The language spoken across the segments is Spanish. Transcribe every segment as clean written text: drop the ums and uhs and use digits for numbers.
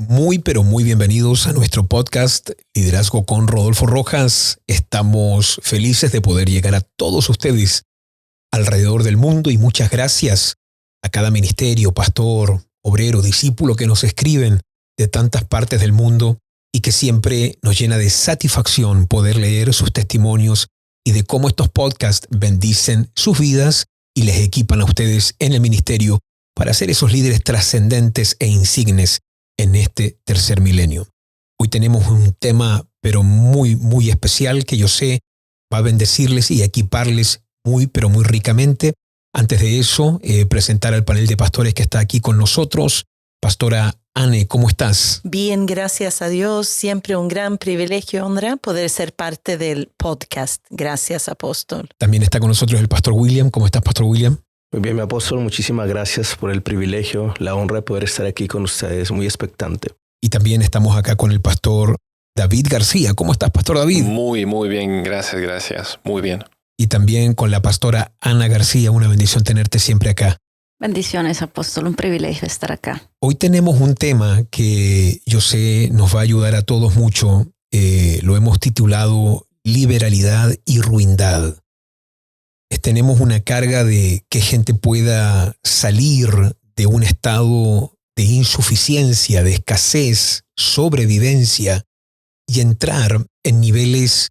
Muy, pero muy bienvenidos a nuestro podcast Liderazgo con Rodolfo Rojas. Estamos felices de poder llegar a todos ustedes alrededor del mundo y muchas gracias a cada ministerio, pastor, obrero, discípulo que nos escriben de tantas partes del mundo y que siempre nos llena de satisfacción poder leer sus testimonios y de cómo estos podcasts bendicen sus vidas y les equipan a ustedes en el ministerio para ser esos líderes trascendentes e insignes en este tercer milenio. Hoy tenemos un tema, pero muy, muy especial que yo sé va a bendecirles y equiparles muy, pero muy ricamente. Antes de eso, presentar al panel de pastores que está aquí con nosotros. Pastora Anne, ¿cómo estás? Bien, gracias a Dios. Siempre un gran privilegio y honra poder ser parte del podcast. Gracias, apóstol. También está con nosotros el pastor William. ¿Cómo estás, pastor William? Muy bien, mi apóstol, muchísimas gracias por el privilegio, la honra de poder estar aquí con ustedes, muy expectante. Y también estamos acá con el pastor David García. ¿Cómo estás, pastor David? Muy bien, gracias, muy bien. Y también con la pastora Ana García, una bendición tenerte siempre acá. Bendiciones, apóstol, un privilegio estar acá. Hoy tenemos un tema que yo sé nos va a ayudar a todos mucho. Lo hemos titulado Liberalidad y Ruindad. Tenemos una carga de que gente pueda salir de un estado de insuficiencia, de escasez, sobrevivencia y entrar en niveles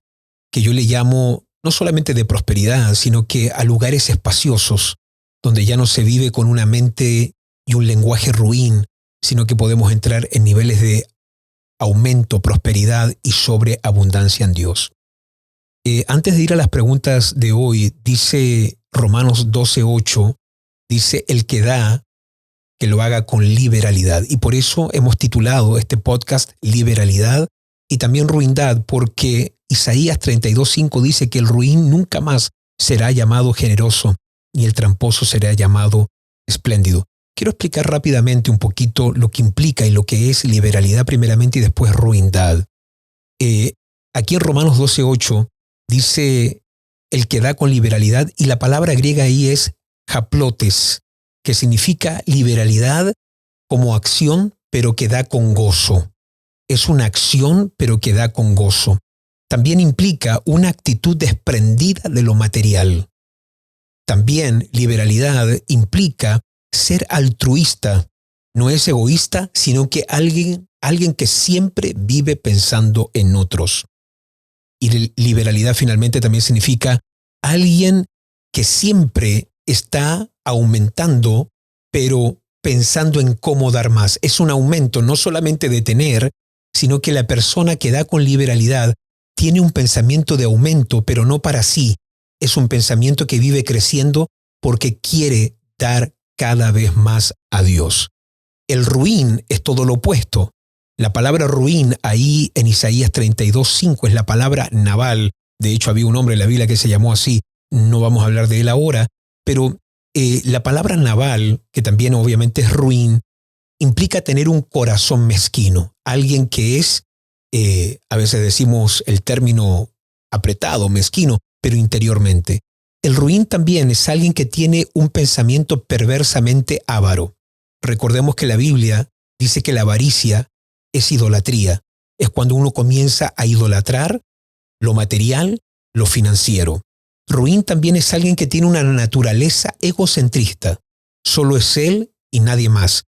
que yo le llamo no solamente de prosperidad, sino que a lugares espaciosos donde ya no se vive con una mente y un lenguaje ruin, sino que podemos entrar en niveles de aumento, prosperidad y sobreabundancia en Dios. Antes de ir a las preguntas de hoy, dice Romanos 12:8, dice el que da, que lo haga con liberalidad. Y por eso hemos titulado este podcast Liberalidad y también Ruindad, porque Isaías 32:5 dice que el ruin nunca más será llamado generoso, ni el tramposo será llamado espléndido. Quiero explicar rápidamente un poquito lo que implica y lo que es liberalidad primeramente y después ruindad. Aquí en Romanos 12:8 dice el que da con liberalidad y la palabra griega ahí es haplotes, que significa liberalidad como acción pero que da con gozo. Es una acción pero que da con gozo. También implica una actitud desprendida de lo material. También liberalidad implica ser altruista. No es egoísta, sino que alguien que siempre vive pensando en otros. Y liberalidad finalmente también significa alguien que siempre está aumentando, pero pensando en cómo dar más. Es un aumento no solamente de tener, sino que la persona que da con liberalidad tiene un pensamiento de aumento, pero no para sí. Es un pensamiento que vive creciendo porque quiere dar cada vez más a Dios. El ruin es todo lo opuesto. La palabra ruin ahí en Isaías 32:5 es la palabra Nabal. De hecho, había un hombre en la Biblia que se llamó así. No vamos a hablar de él ahora. Pero la palabra Nabal, que también obviamente es ruin, implica tener un corazón mezquino. Alguien que es, a veces decimos el término apretado, mezquino, pero interiormente. El ruin también es alguien que tiene un pensamiento perversamente avaro. Recordemos que la Biblia dice que la avaricia es idolatría. Es cuando uno comienza a idolatrar lo material, lo financiero. Ruin también es alguien que tiene una naturaleza egocentrista. Solo es él y nadie más.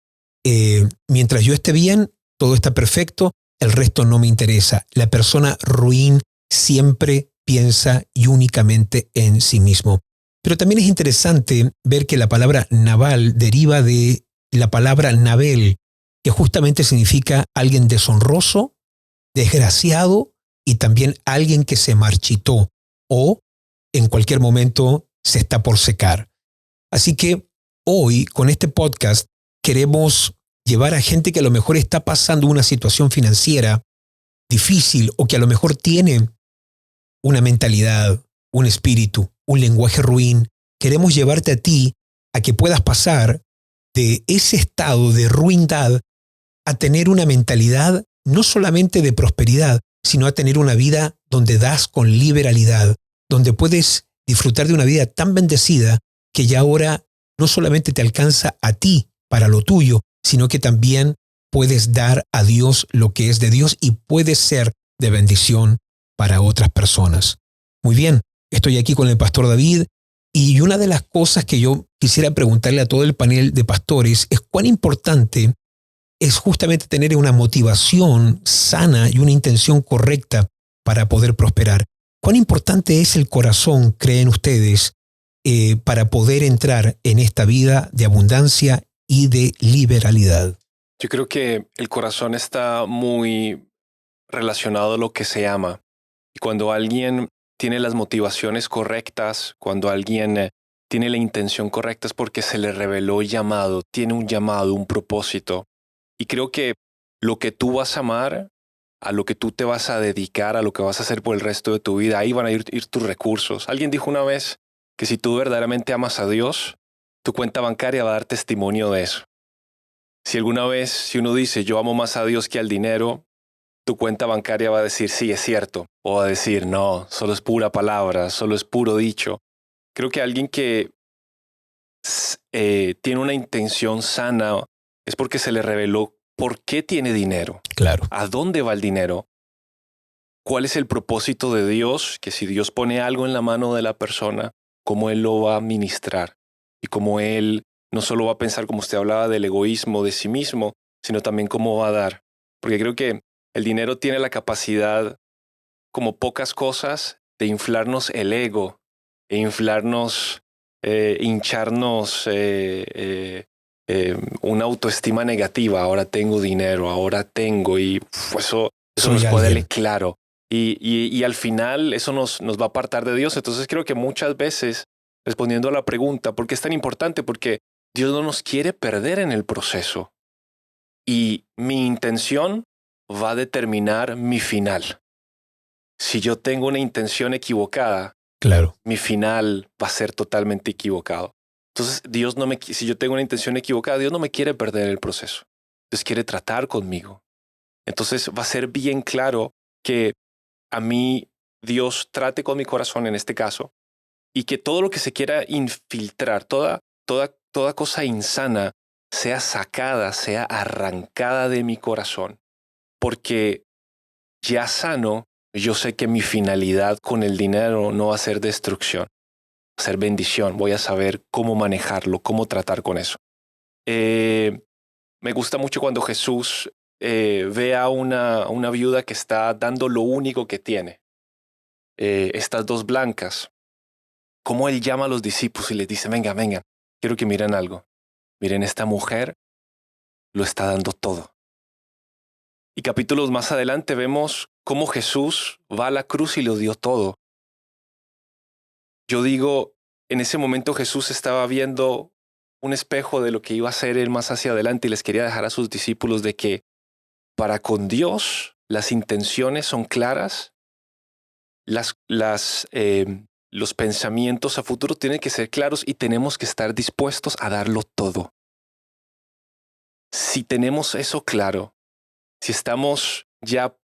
Mientras yo esté bien, todo está perfecto, el resto no me interesa. La persona ruin siempre piensa y únicamente en sí mismo. Pero también es interesante ver que la palabra Nabal deriva de la palabra Nabel, que justamente significa alguien deshonroso, desgraciado y también alguien que se marchitó o en cualquier momento se está por secar. Así que hoy con este podcast queremos llevar a gente que a lo mejor está pasando una situación financiera difícil o que a lo mejor tiene una mentalidad, un espíritu, un lenguaje ruin. Queremos llevarte a ti a que puedas pasar de ese estado de ruindad a tener una mentalidad no solamente de prosperidad, sino a tener una vida donde das con liberalidad, donde puedes disfrutar de una vida tan bendecida que ya ahora no solamente te alcanza a ti para lo tuyo, sino que también puedes dar a Dios lo que es de Dios y puedes ser de bendición para otras personas. Muy bien, estoy aquí con el pastor David y una de las cosas que yo quisiera preguntarle a todo el panel de pastores es cuán importante es justamente tener una motivación sana y una intención correcta para poder prosperar. ¿Cuán importante es el corazón, creen ustedes, para poder entrar en esta vida de abundancia y de liberalidad? Yo creo que el corazón está muy relacionado a lo que se ama. Y cuando alguien tiene las motivaciones correctas, cuando alguien tiene la intención correcta, es porque se le reveló el llamado, tiene un llamado, un propósito. Y creo que lo que tú vas a amar, a lo que tú te vas a dedicar, a lo que vas a hacer por el resto de tu vida, ahí van a ir tus recursos. Alguien dijo una vez que si tú verdaderamente amas a Dios, tu cuenta bancaria va a dar testimonio de eso. Si alguna vez, si uno dice, yo amo más a Dios que al dinero, tu cuenta bancaria va a decir, sí, es cierto. O va a decir, no, solo es pura palabra, solo es puro dicho. Creo que alguien que tiene una intención sana es porque se le reveló por qué tiene dinero. Claro. ¿A dónde va el dinero? ¿Cuál es el propósito de Dios? Que si Dios pone algo en la mano de la persona, cómo Él lo va a ministrar. Y cómo Él no solo va a pensar, como usted hablaba, del egoísmo de sí mismo, sino también cómo va a dar. Porque creo que el dinero tiene la capacidad, como pocas cosas, de inflarnos el ego, e inflarnos, hincharnos una autoestima negativa. Ahora tengo dinero, ahora tengo, y eso nos puede darle claro. Y al final eso nos va a apartar de Dios. Entonces creo que muchas veces, respondiendo a la pregunta, ¿por qué es tan importante? Porque Dios no nos quiere perder en el proceso. Y mi intención va a determinar mi final. Si yo tengo una intención equivocada, claro, mi final va a ser totalmente equivocado. Entonces, si yo tengo una intención equivocada, Dios no me quiere perder el proceso. Dios quiere tratar conmigo. Entonces, va a ser bien claro que a mí Dios trate con mi corazón en este caso y que todo lo que se quiera infiltrar, toda cosa insana, sea sacada, sea arrancada de mi corazón. Porque ya sano, yo sé que mi finalidad con el dinero no va a ser destrucción, va a ser bendición. Voy a saber cómo manejarlo, cómo tratar con eso. Me gusta mucho cuando Jesús ve a una viuda que está dando lo único que tiene. Estas dos blancas. Cómo Él llama a los discípulos y les dice, venga, quiero que miren algo. Miren, esta mujer lo está dando todo. Y capítulos más adelante vemos cómo Jesús va a la cruz y lo dio todo. Yo digo, en ese momento Jesús estaba viendo un espejo de lo que iba a hacer Él más hacia adelante y les quería dejar a sus discípulos de que para con Dios las intenciones son claras, los pensamientos a futuro tienen que ser claros y tenemos que estar dispuestos a darlo todo. Si tenemos eso claro, si estamos ya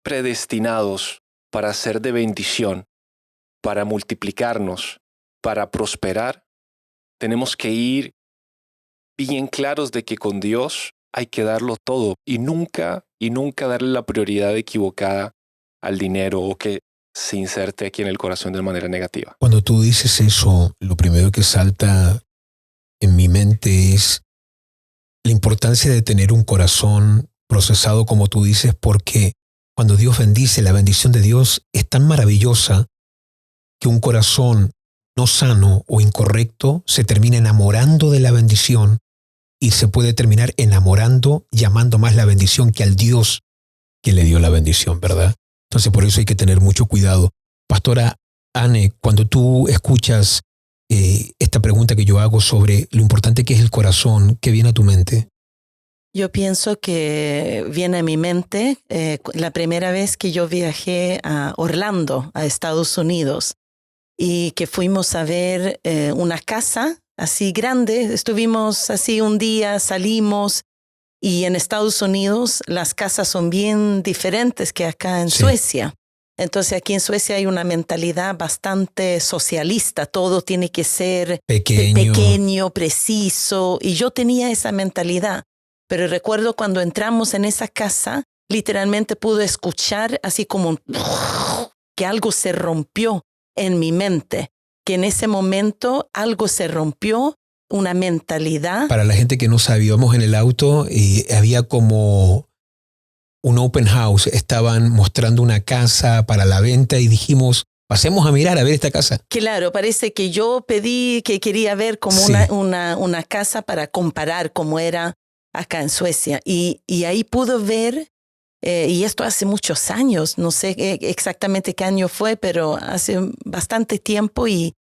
predestinados para ser de bendición, para multiplicarnos, para prosperar, tenemos que ir bien claros de que con Dios hay que darlo todo y nunca darle la prioridad equivocada al dinero o que se inserte aquí en el corazón de manera negativa. Cuando tú dices eso, lo primero que salta en mi mente es la importancia de tener un corazón procesado, como tú dices, porque cuando Dios bendice, la bendición de Dios es tan maravillosa que un corazón no sano o incorrecto se termina enamorando de la bendición y se puede terminar enamorando, llamando más la bendición que al Dios que le dio la bendición, ¿verdad? Entonces por eso hay que tener mucho cuidado. Pastora Anne, cuando tú escuchas esta pregunta que yo hago sobre lo importante que es el corazón, ¿qué viene a tu mente? Yo pienso que viene a mi mente la primera vez que yo viajé a Orlando, a Estados Unidos, y que fuimos a ver una casa así grande. Estuvimos así un día, salimos, y en Estados Unidos las casas son bien diferentes que acá en Suecia. Entonces aquí en Suecia hay una mentalidad bastante socialista, todo tiene que ser pequeño, preciso, y yo tenía esa mentalidad. Pero recuerdo cuando entramos en esa casa, literalmente pude escuchar así como que algo se rompió en mi mente, que en ese momento algo se rompió, una mentalidad. Para la gente que no sabe, íbamos en el auto y había como un open house, estaban mostrando una casa para la venta y dijimos, pasemos a mirar a ver esta casa. Claro, parece que yo pedí que quería ver como Sí. una casa para comparar cómo era acá en Suecia. Y ahí pudo ver, y esto hace muchos años, no sé exactamente qué año fue, pero hace bastante tiempo y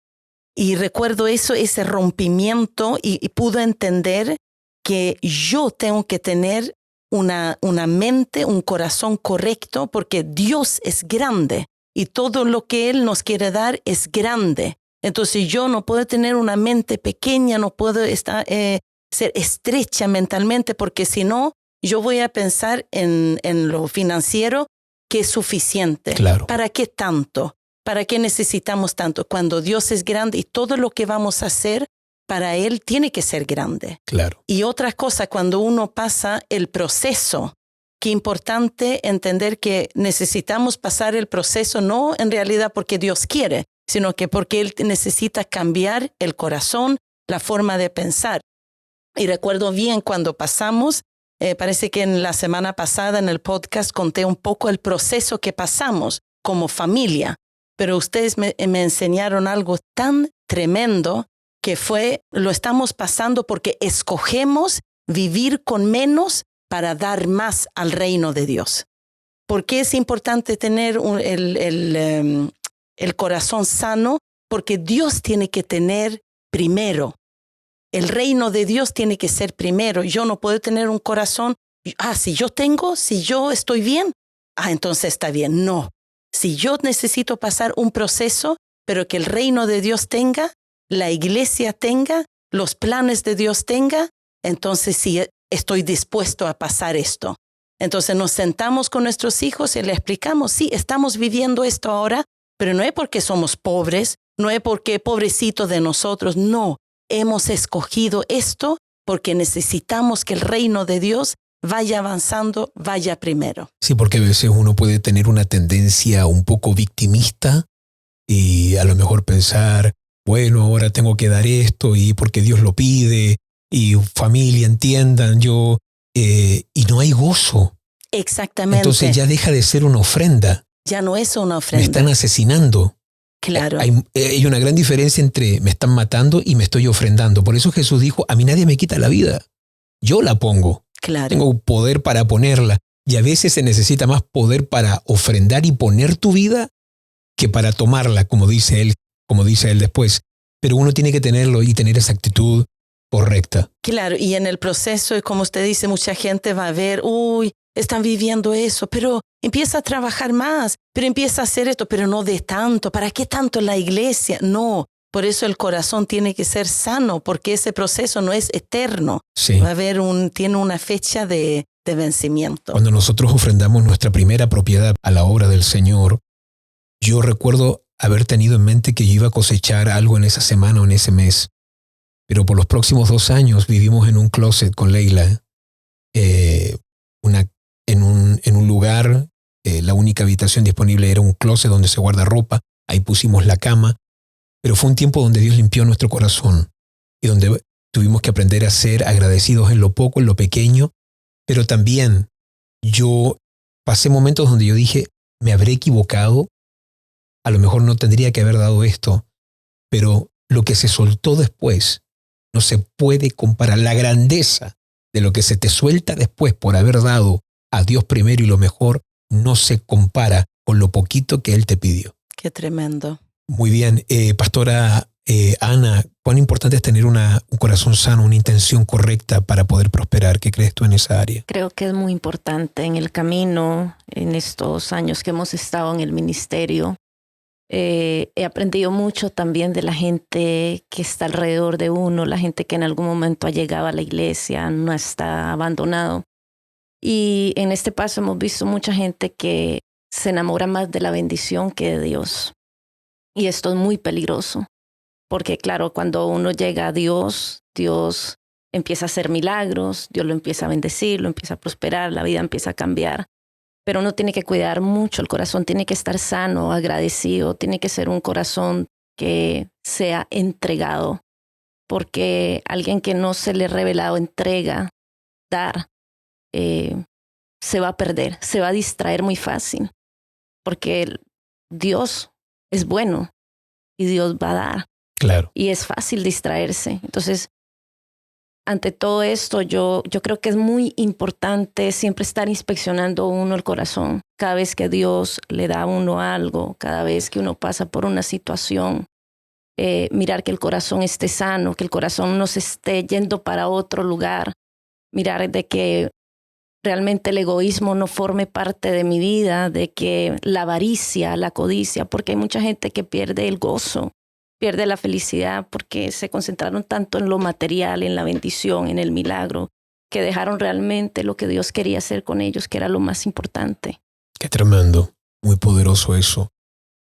recuerdo eso, ese rompimiento y pudo entender que yo tengo que tener una mente, un corazón correcto porque Dios es grande y todo lo que Él nos quiere dar es grande. Entonces yo no puedo tener una mente pequeña, no puedo ser estrecha mentalmente porque si no, yo voy a pensar en lo financiero que es suficiente. Claro. ¿Para qué tanto? ¿Para qué necesitamos tanto? Cuando Dios es grande y todo lo que vamos a hacer para Él tiene que ser grande. Claro. Y otra cosa, cuando uno pasa el proceso, qué importante entender que necesitamos pasar el proceso no en realidad porque Dios quiere, sino que porque Él necesita cambiar el corazón, la forma de pensar. Y recuerdo bien cuando pasamos, parece que en la semana pasada en el podcast conté un poco el proceso que pasamos como familia, pero ustedes me enseñaron algo tan tremendo que fue, lo estamos pasando porque escogemos vivir con menos para dar más al reino de Dios. ¿Por qué es importante tener el corazón sano? Porque Dios tiene que tener primero. El reino de Dios tiene que ser primero. Yo no puedo tener un corazón, si yo estoy bien, entonces está bien. No. Si yo necesito pasar un proceso, pero que el reino de Dios tenga, la iglesia tenga, los planes de Dios tenga, entonces sí estoy dispuesto a pasar esto. Entonces nos sentamos con nuestros hijos y les explicamos, sí, estamos viviendo esto ahora, pero no es porque somos pobres, no es porque pobrecito de nosotros, no. Hemos escogido esto porque necesitamos que el reino de Dios vaya avanzando, vaya primero. Sí, porque a veces uno puede tener una tendencia un poco victimista y a lo mejor pensar, bueno, ahora tengo que dar esto y porque Dios lo pide y familia, entiendan, y no hay gozo. Exactamente. Entonces ya deja de ser una ofrenda. Ya no es una ofrenda. Me están asesinando. Claro. Hay una gran diferencia entre me están matando y me estoy ofrendando. Por eso Jesús dijo, a mí nadie me quita la vida. Yo la pongo. Claro. Tengo poder para ponerla. Y a veces se necesita más poder para ofrendar y poner tu vida que para tomarla, como dice él después. Pero uno tiene que tenerlo y tener esa actitud correcta. Claro, y en el proceso, como usted dice, mucha gente va a ver, están viviendo eso, pero empieza a trabajar más, pero empieza a hacer esto, pero no de tanto. ¿Para qué tanto la iglesia? No, por eso el corazón tiene que ser sano, porque ese proceso no es eterno. Sí. Va a haber tiene una fecha de vencimiento. Cuando nosotros ofrendamos nuestra primera propiedad a la obra del Señor, yo recuerdo haber tenido en mente que yo iba a cosechar algo en esa semana o en ese mes. Pero por los próximos 2 años vivimos en un closet con Leila, en un lugar, la única habitación disponible era un closet donde se guarda ropa, ahí pusimos la cama, pero fue un tiempo donde Dios limpió nuestro corazón y donde tuvimos que aprender a ser agradecidos en lo poco, en lo pequeño, pero también yo pasé momentos donde yo dije, me habré equivocado, a lo mejor no tendría que haber dado esto, pero lo que se soltó después no se puede comparar. La grandeza de lo que se te suelta después por haber dado a Dios primero y lo mejor no se compara con lo poquito que Él te pidió. Qué tremendo. Muy bien. Pastora Ana, ¿cuán importante es tener un corazón sano, una intención correcta para poder prosperar? ¿Qué crees tú en esa área? Creo que es muy importante en el camino, en estos años que hemos estado en el ministerio. He aprendido mucho también de la gente que está alrededor de uno, la gente que en algún momento ha llegado a la iglesia, no está abandonado. Y en este paso hemos visto mucha gente que se enamora más de la bendición que de Dios. Y esto es muy peligroso, porque claro, cuando uno llega a Dios, Dios empieza a hacer milagros, Dios lo empieza a bendecir, lo empieza a prosperar, la vida empieza a cambiar. Pero uno tiene que cuidar mucho el corazón, tiene que estar sano, agradecido, tiene que ser un corazón que sea entregado, porque alguien que no se le ha revelado entrega, dar, se va a perder, se va a distraer muy fácil, porque Dios es bueno y Dios va a dar. Claro. Y es fácil distraerse. Entonces, ante todo esto, yo creo que es muy importante siempre estar inspeccionando uno el corazón. Cada vez que Dios le da a uno algo, cada vez que uno pasa por una situación, mirar que el corazón esté sano, que el corazón no se esté yendo para otro lugar, mirar de que realmente el egoísmo no forme parte de mi vida, de que la avaricia, la codicia, porque hay mucha gente que pierde el gozo, pierde la felicidad porque se concentraron tanto en lo material, en la bendición, en el milagro, que dejaron realmente lo que Dios quería hacer con ellos, que era lo más importante. Qué tremendo, muy poderoso eso.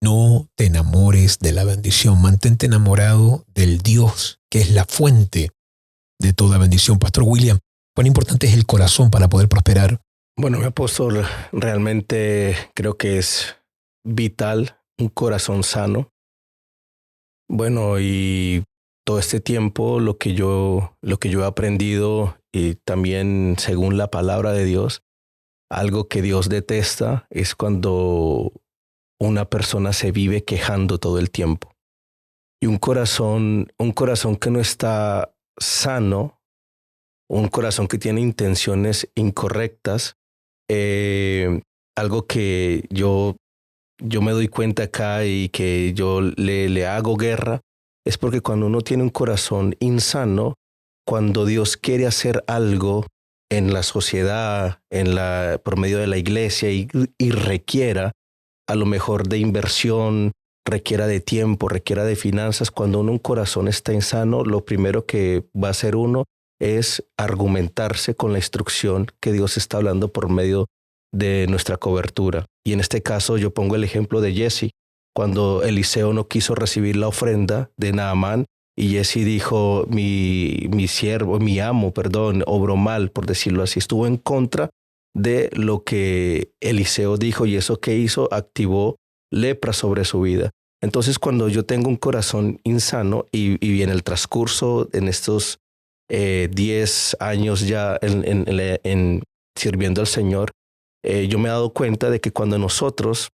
No te enamores de la bendición, mantente enamorado del Dios, que es la fuente de toda bendición. Pastor William, ¿cuán importante es el corazón para poder prosperar? Bueno, mi apóstol, realmente creo que es vital un corazón sano. Bueno, y todo este tiempo lo que yo he aprendido, y también según la palabra de Dios, algo que Dios detesta es cuando una persona se vive quejando todo el tiempo. Y un corazón que no está sano, un corazón que tiene intenciones incorrectas, algo que yo me doy cuenta acá y que yo le hago guerra, es porque cuando uno tiene un corazón insano, cuando Dios quiere hacer algo en la sociedad, por medio de la iglesia y requiera a lo mejor de inversión, requiera de tiempo, requiera de finanzas, cuando un corazón está insano, lo primero que va a hacer uno es argumentarse con la instrucción que Dios está hablando por medio de nuestra cobertura. Y en este caso yo pongo el ejemplo de Jesse, cuando Eliseo no quiso recibir la ofrenda de Naamán y Jesse dijo, mi amo, obró mal, por decirlo así, estuvo en contra de lo que Eliseo dijo, y eso que hizo activó lepra sobre su vida. Entonces cuando yo tengo un corazón insano y en el transcurso, en estos 10 años ya en sirviendo al Señor, yo me he dado cuenta de que cuando nosotros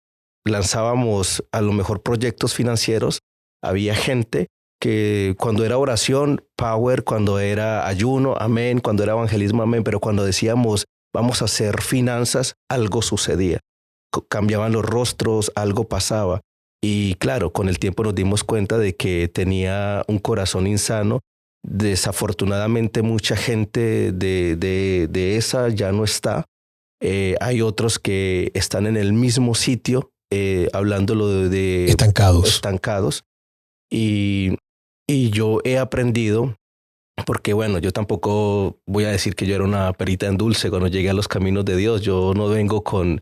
lanzábamos a lo mejor proyectos financieros, había gente que cuando era oración, power, cuando era ayuno, amén, cuando era evangelismo, amén, pero cuando decíamos vamos a hacer finanzas, algo sucedía. Cambiaban los rostros, algo pasaba. Y claro, con el tiempo nos dimos cuenta de que tenía un corazón insano. Desafortunadamente mucha gente de esa ya no está. Hay otros que están en el mismo sitio, hablándolo de estancados. Y yo he aprendido, porque bueno, yo tampoco voy a decir que yo era una perita en dulce cuando llegué a los caminos de Dios. Yo no vengo con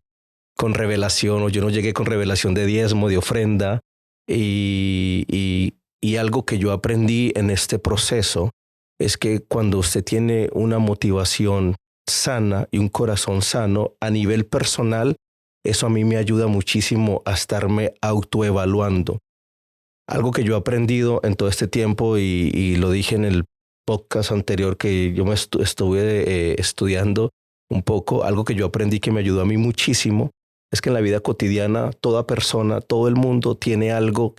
revelación, o yo no llegué con revelación de diezmo, de ofrenda. Y algo que yo aprendí en este proceso es que cuando usted tiene una motivación sana y un corazón sano a nivel personal, eso a mí me ayuda muchísimo a estarme autoevaluando. Algo que yo he aprendido en todo este tiempo, y lo dije en el podcast anterior que yo me estuve estudiando un poco, algo que yo aprendí que me ayudó a mí muchísimo, es que en la vida cotidiana toda persona, todo el mundo tiene algo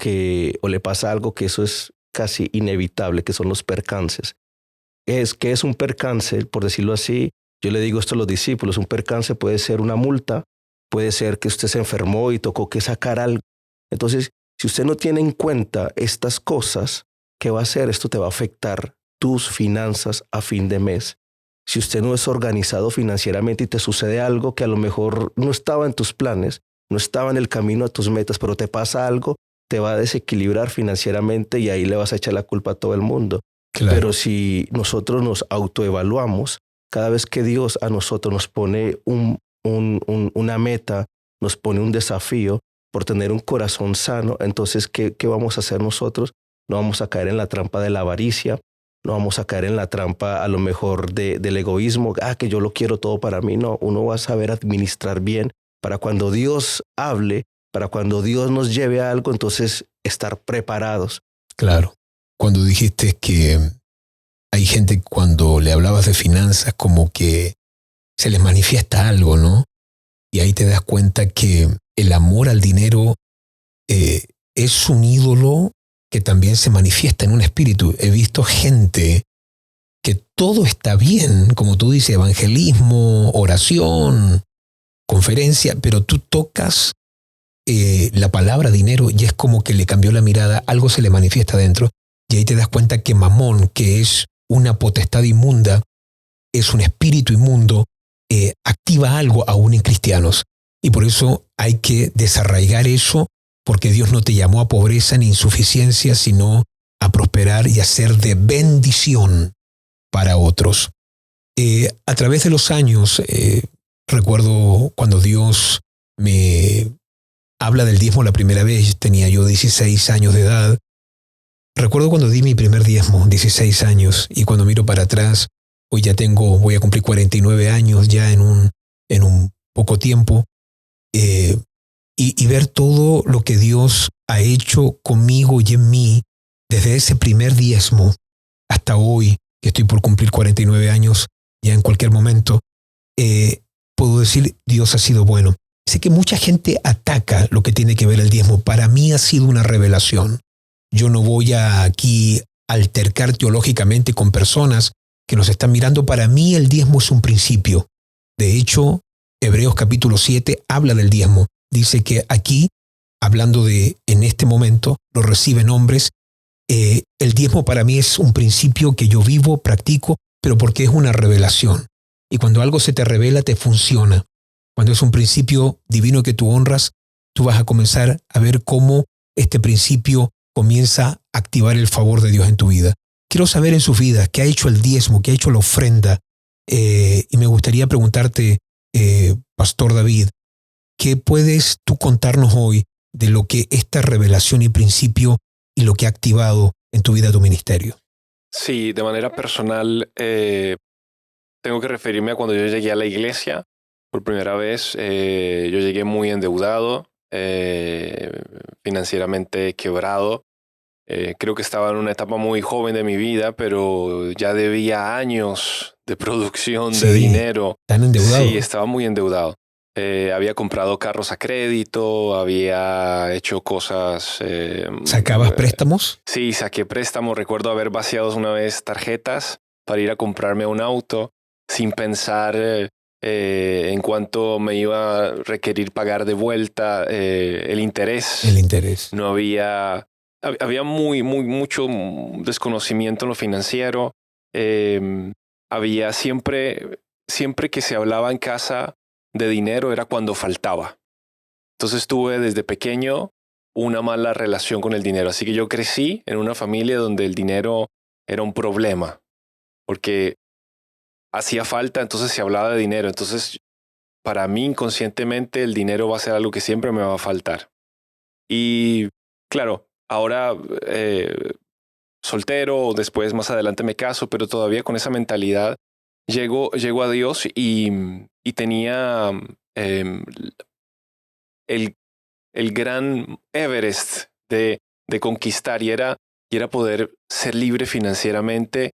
o le pasa algo que eso es casi inevitable, que son los percances. ¿Qué es un percance? Por decirlo así, yo le digo esto a los discípulos, un percance puede ser una multa, puede ser que usted se enfermó y tocó que sacar algo. Entonces, si usted no tiene en cuenta estas cosas, ¿qué va a hacer? Esto te va a afectar tus finanzas a fin de mes. Si usted no es organizado financieramente y te sucede algo que a lo mejor no estaba en tus planes, no estaba en el camino a tus metas, pero te pasa algo, te va a desequilibrar financieramente y ahí le vas a echar la culpa a todo el mundo. Claro. Pero si nosotros nos autoevaluamos, cada vez que Dios a nosotros nos pone una meta, nos pone un desafío por tener un corazón sano, entonces, ¿qué vamos a hacer nosotros? No vamos a caer en la trampa de la avaricia, no vamos a caer en la trampa a lo mejor del egoísmo, que yo lo quiero todo para mí. No, uno va a saber administrar bien para cuando Dios hable, para cuando Dios nos lleve a algo, entonces estar preparados. Claro. Cuando dijiste que hay gente cuando le hablabas de finanzas como que se les manifiesta algo, ¿no? Y ahí te das cuenta que el amor al dinero es un ídolo que también se manifiesta en un espíritu. He visto gente que todo está bien, como tú dices, evangelismo, oración, conferencia, pero tú tocas la palabra dinero y es como que le cambió la mirada, algo se le manifiesta dentro y ahí te das cuenta que Mamón, que es una potestad inmunda, es un espíritu inmundo, activa algo aún en cristianos. Y por eso hay que desarraigar eso, porque Dios no te llamó a pobreza ni insuficiencia, sino a prosperar y a ser de bendición para otros. A través de los años, recuerdo cuando Dios me habla del diezmo la primera vez, tenía yo 16 años de edad. Recuerdo cuando di mi primer diezmo, 16 años, y cuando miro para atrás, hoy ya voy a cumplir 49 años ya en un poco tiempo, y ver todo lo que Dios ha hecho conmigo y en mí, desde ese primer diezmo hasta hoy, que estoy por cumplir 49 años, ya en cualquier momento, puedo decir, Dios ha sido bueno. Sé que mucha gente ataca lo que tiene que ver el diezmo. Para mí ha sido una revelación. Yo no voy a aquí altercar teológicamente con personas que nos están mirando. Para mí el diezmo es un principio. De hecho, Hebreos capítulo 7 habla del diezmo. Dice que aquí, hablando de en este momento, lo reciben hombres. El diezmo para mí es un principio que yo vivo, practico, pero porque es una revelación. Y cuando algo se te revela, te funciona. Cuando es un principio divino que tú honras, tú vas a comenzar a ver cómo este principio comienza a activar el favor de Dios en tu vida. Quiero saber en sus vidas qué ha hecho el diezmo, qué ha hecho la ofrenda. Y me gustaría preguntarte, Pastor David, ¿qué puedes tú contarnos hoy de lo que esta revelación y principio y lo que ha activado en tu vida, tu ministerio? Sí, de manera personal, tengo que referirme a cuando yo llegué a la iglesia por primera vez. Yo llegué muy endeudado, financieramente quebrado. Creo que estaba en una etapa muy joven de mi vida, pero ya debía años de producción de dinero. ¿Tan endeudado? Sí, estaba muy endeudado. Había comprado carros a crédito, había hecho cosas... ¿Sacabas préstamos? Sí, saqué préstamos. Recuerdo haber vaciado una vez tarjetas para ir a comprarme un auto sin pensar en cuánto me iba a requerir pagar de vuelta el interés. El interés. No había mucho desconocimiento en lo financiero. Había siempre que se hablaba en casa de dinero era cuando faltaba. Entonces tuve desde pequeño una mala relación con el dinero. Así que yo crecí en una familia donde el dinero era un problema, porque hacía falta, entonces se hablaba de dinero. Entonces, para mí, inconscientemente, el dinero va a ser algo que siempre me va a faltar. Y claro, ahora soltero, después más adelante me caso, pero todavía con esa mentalidad llego a Dios y tenía el gran Everest de conquistar y era poder ser libre financieramente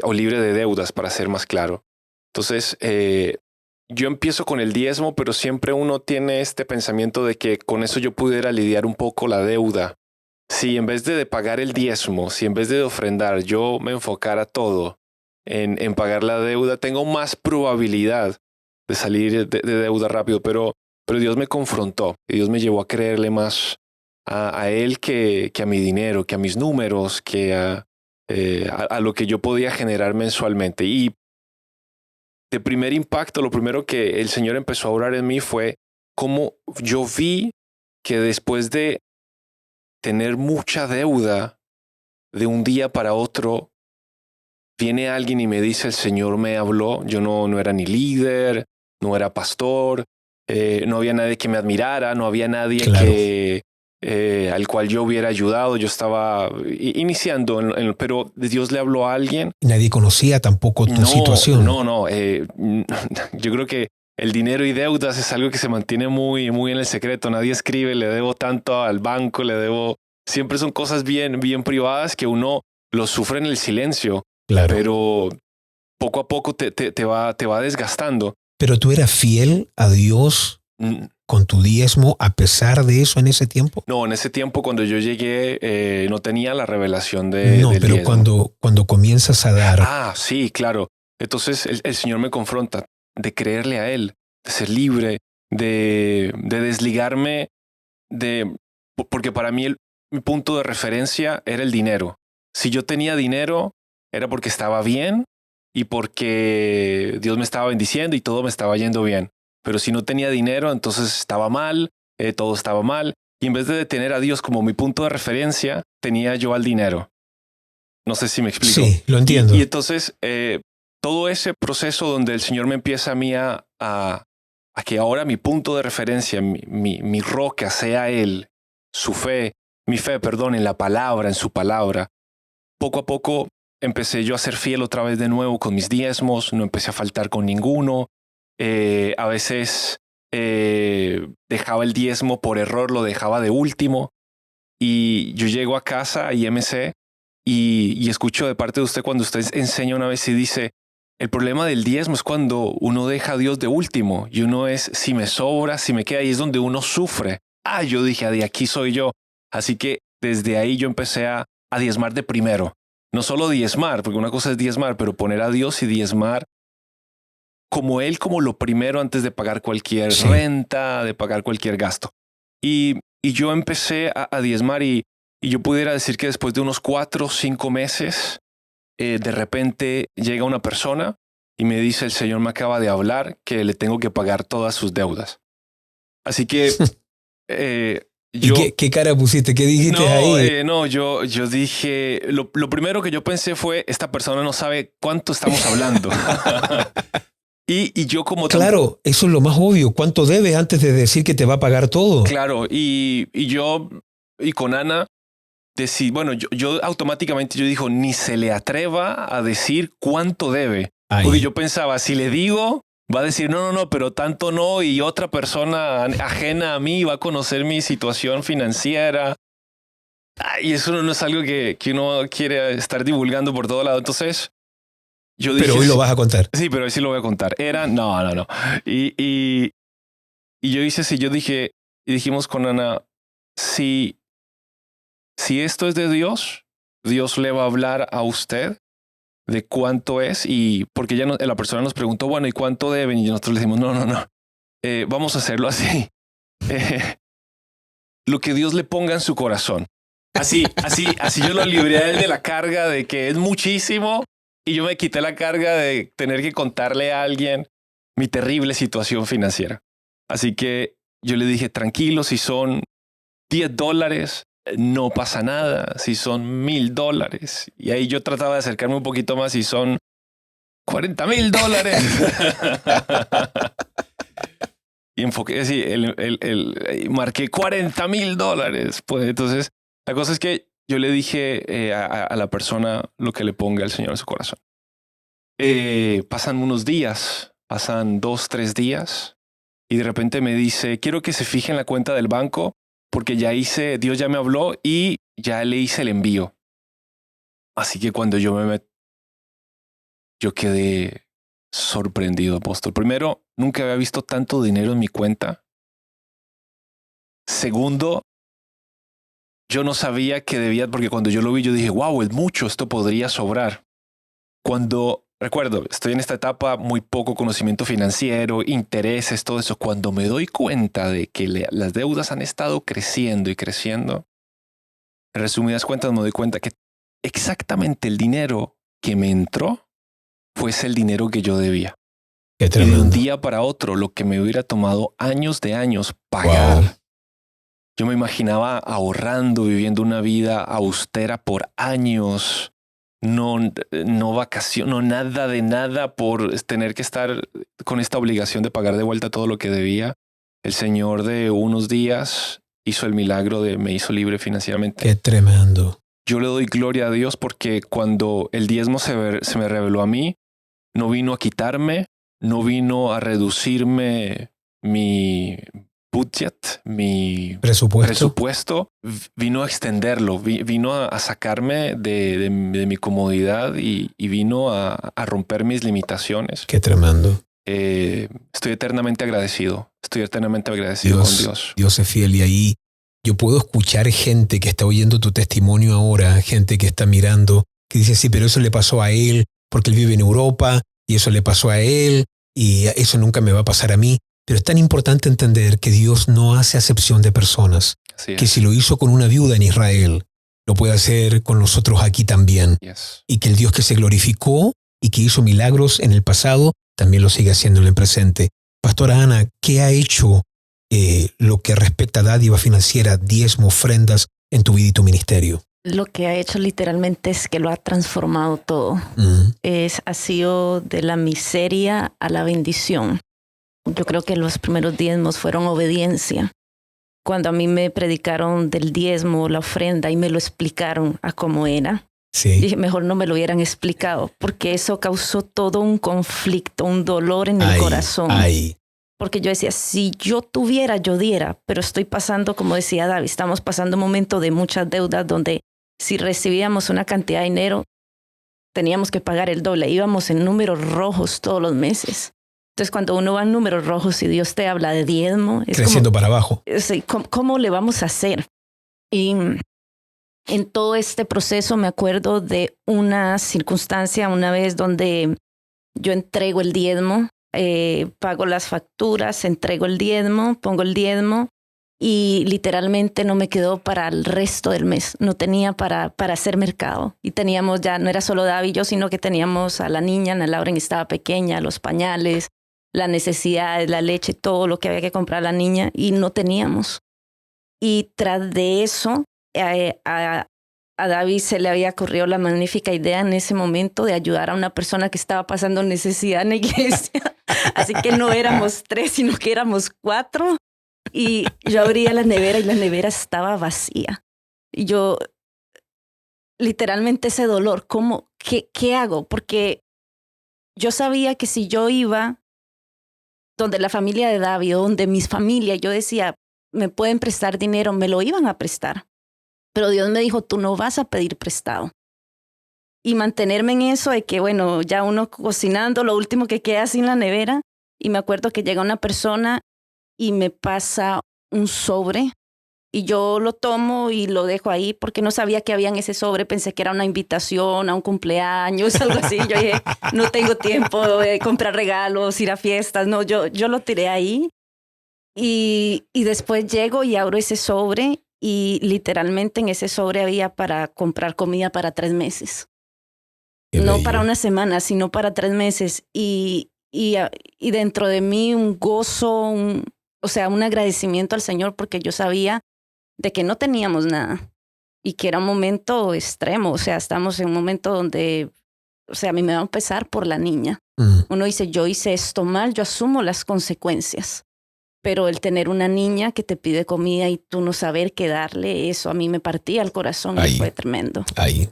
o libre de deudas, para ser más claro. Entonces, yo empiezo con el diezmo, pero siempre uno tiene este pensamiento de que con eso yo pudiera lidiar un poco la deuda. Si en vez de pagar el diezmo, si en vez de ofrendar, yo me enfocara todo en pagar la deuda, tengo más probabilidad de salir de deuda rápido, pero Dios me confrontó y Dios me llevó a creerle más a Él que a mi dinero, que a mis números, que a lo que yo podía generar mensualmente. Y de primer impacto, lo primero que el Señor empezó a orar en mí fue cómo yo vi que después de tener mucha deuda, de un día para otro, viene alguien y me dice, el Señor me habló. Yo no era ni líder, no era pastor, no había nadie que me admirara, no había nadie al cual yo hubiera ayudado. Yo estaba iniciando, pero Dios le habló a alguien. Nadie conocía tampoco tu situación. No. Yo creo que el dinero y deudas es algo que se mantiene muy, muy en el secreto. Nadie escribe, le debo tanto al banco, le debo... Siempre son cosas bien, bien privadas que uno lo sufre en el silencio. Claro. Pero poco a poco te va desgastando. Pero tú eras fiel a Dios con tu diezmo a pesar de eso en ese tiempo. No, en ese tiempo cuando yo llegué no tenía la revelación del pero diezmo. cuando comienzas a dar. Ah, sí, claro. Entonces el Señor me confronta de creerle a Él, de ser libre, de desligarme porque para mí mi punto de referencia era el dinero. Si yo tenía dinero era porque estaba bien y porque Dios me estaba bendiciendo y todo me estaba yendo bien. Pero si no tenía dinero, entonces estaba mal, todo estaba mal. Y en vez de tener a Dios como mi punto de referencia, tenía yo al dinero. No sé si me explico. Sí, lo entiendo. Y entonces, todo ese proceso donde el Señor me empieza a mí a que ahora mi punto de referencia, mi roca sea Él, mi fe, en la palabra, en su palabra. Poco a poco empecé yo a ser fiel otra vez de nuevo con mis diezmos, no empecé a faltar con ninguno. A veces dejaba el diezmo por error, lo dejaba de último. Y yo llego a casa y IMC y escucho de parte de usted cuando usted enseña una vez y dice, el problema del diezmo es cuando uno deja a Dios de último y uno es si me sobra, si me queda, y es donde uno sufre. Yo dije, de aquí soy yo. Así que desde ahí yo empecé a diezmar de primero. No solo diezmar, porque una cosa es diezmar, pero poner a Dios y diezmar como Él, como lo primero antes de pagar cualquier renta, de pagar cualquier gasto. Y yo empecé a diezmar y yo pudiera decir que después de unos 4 o 5 meses, de repente llega una persona y me dice, el Señor me acaba de hablar que le tengo que pagar todas sus deudas. Así que... ¿Y qué cara pusiste? ¿Qué dijiste ahí? Yo dije, lo primero que yo pensé fue, esta persona no sabe cuánto estamos hablando. y yo como... Claro, eso es lo más obvio. ¿Cuánto debes antes de decir que te va a pagar todo? Claro, y yo y con Ana, yo automáticamente yo dijo, ni se le atreva a decir cuánto debe. Porque yo pensaba, si le digo... va a decir, no, pero tanto no, y otra persona ajena a mí va a conocer mi situación financiera. Y eso no es algo que uno quiere estar divulgando por todo lado. Entonces, yo dije... Pero hoy lo vas a contar. Sí, pero hoy sí lo voy a contar. No. Y yo hice así, y dijimos con Ana, si esto es de Dios, Dios le va a hablar a usted de cuánto es, y porque la persona nos preguntó, bueno, ¿y cuánto deben? Y nosotros le decimos, no. Vamos a hacerlo así. Lo que Dios le ponga en su corazón. Así yo lo libré a él de la carga de que es muchísimo y yo me quité la carga de tener que contarle a alguien mi terrible situación financiera. Así que yo le dije, tranquilo, si son $10, no pasa nada. Si son $1,000, y ahí yo trataba de acercarme un poquito más, y son $40,000. Y enfoqué así, marqué $40,000. Pues entonces, la cosa es que yo le dije a la persona lo que le ponga el Señor en su corazón. Pasan unos días, pasan 2, 3 días, y de repente me dice, quiero que se fije en la cuenta del banco, porque Dios ya me habló y ya le hice el envío. Así que cuando yo yo quedé sorprendido, apóstol. Primero, nunca había visto tanto dinero en mi cuenta. Segundo, yo no sabía que debía, porque cuando yo lo vi, yo dije, wow, es mucho, esto podría sobrar. Recuerdo, estoy en esta etapa, muy poco conocimiento financiero, intereses, todo eso. Cuando me doy cuenta de que las deudas han estado creciendo y creciendo, en resumidas cuentas me doy cuenta que exactamente el dinero que me entró fue el dinero que yo debía. Qué tremendo. Y de un día para otro, lo que me hubiera tomado años de años pagar. Wow. Yo me imaginaba ahorrando, viviendo una vida austera por años. No vacación, no nada de nada por tener que estar con esta obligación de pagar de vuelta todo lo que debía. El Señor de unos días hizo el milagro me hizo libre financieramente. Qué tremendo. Yo le doy gloria a Dios porque cuando el diezmo se me reveló a mí, no vino a quitarme, no vino a reducirme mi budget, mi presupuesto, vino a extenderlo, vino a sacarme de mi comodidad y vino a romper mis limitaciones. Qué tremendo. Estoy eternamente agradecido con Dios. Dios es fiel, y ahí yo puedo escuchar gente que está oyendo tu testimonio ahora, gente que está mirando, que dice, sí, pero eso le pasó a él porque él vive en Europa y eso le pasó a él y eso nunca me va a pasar a mí. Pero es tan importante entender que Dios no hace acepción de personas, que si lo hizo con una viuda en Israel, lo puede hacer con nosotros aquí también. Yes. Y que el Dios que se glorificó y que hizo milagros en el pasado, también lo sigue haciendo en el presente. Pastora Ana, ¿qué ha hecho lo que respecta a dádiva financiera, diezmo, ofrendas en tu vida y tu ministerio? Lo que ha hecho literalmente es que lo ha transformado todo. Ha sido de la miseria a la bendición. Yo creo que los primeros diezmos fueron obediencia. Cuando a mí me predicaron del diezmo, la ofrenda, y me lo explicaron a cómo era, dije, mejor no me lo hubieran explicado, porque eso causó todo un conflicto, un dolor en el corazón. Porque yo decía, si yo tuviera, yo diera, pero estoy pasando, como decía David, estamos pasando un momento de muchas deudas donde si recibíamos una cantidad de dinero, teníamos que pagar el doble. Íbamos en números rojos todos los meses. Entonces, cuando uno va en números rojos y Dios te habla de diezmo, es creciendo para abajo. ¿Cómo le vamos a hacer? Y en todo este proceso me acuerdo de una circunstancia una vez donde yo entrego el diezmo, pago las facturas, entrego el diezmo, pongo el diezmo y literalmente no me quedó para el resto del mes. No tenía para hacer mercado. Y teníamos ya, no era solo David y yo, sino que teníamos a la niña, Ana Lauren estaba pequeña, los pañales, la necesidad, la leche, todo lo que había que comprar a la niña, y no teníamos. Y tras de eso, a David se le había ocurrido la magnífica idea en ese momento de ayudar a una persona que estaba pasando necesidad en la iglesia. Así que no éramos 3, sino que éramos 4. Y yo abría la nevera y la nevera estaba vacía. Y yo, literalmente ese dolor, ¿qué hago? Porque yo sabía que si yo iba donde la familia de David, donde mis familias, yo decía, me pueden prestar dinero, me lo iban a prestar. Pero Dios me dijo, tú no vas a pedir prestado. Y mantenerme en eso de que, bueno, ya uno cocinando, lo último que queda así en la nevera. Y me acuerdo que llega una persona y me pasa un sobre. Y yo lo tomo y lo dejo ahí porque no sabía que había en ese sobre. Pensé que era una invitación a un cumpleaños, algo así. Yo dije, no tengo tiempo de comprar regalos, ir a fiestas. No, yo lo tiré ahí. Y después llego y abro ese sobre y literalmente en ese sobre había para comprar comida para 3 meses. No para una semana, sino para 3 meses. Y dentro de mí un gozo, un agradecimiento al Señor porque yo sabía de que no teníamos nada y que era un momento extremo. O sea, estamos en un momento donde, a mí me va a pesar por la niña. Uno dice, yo hice esto mal, yo asumo las consecuencias. Pero el tener una niña que te pide comida y tú no saber qué darle, eso a mí me partía el corazón y fue tremendo. Ahí.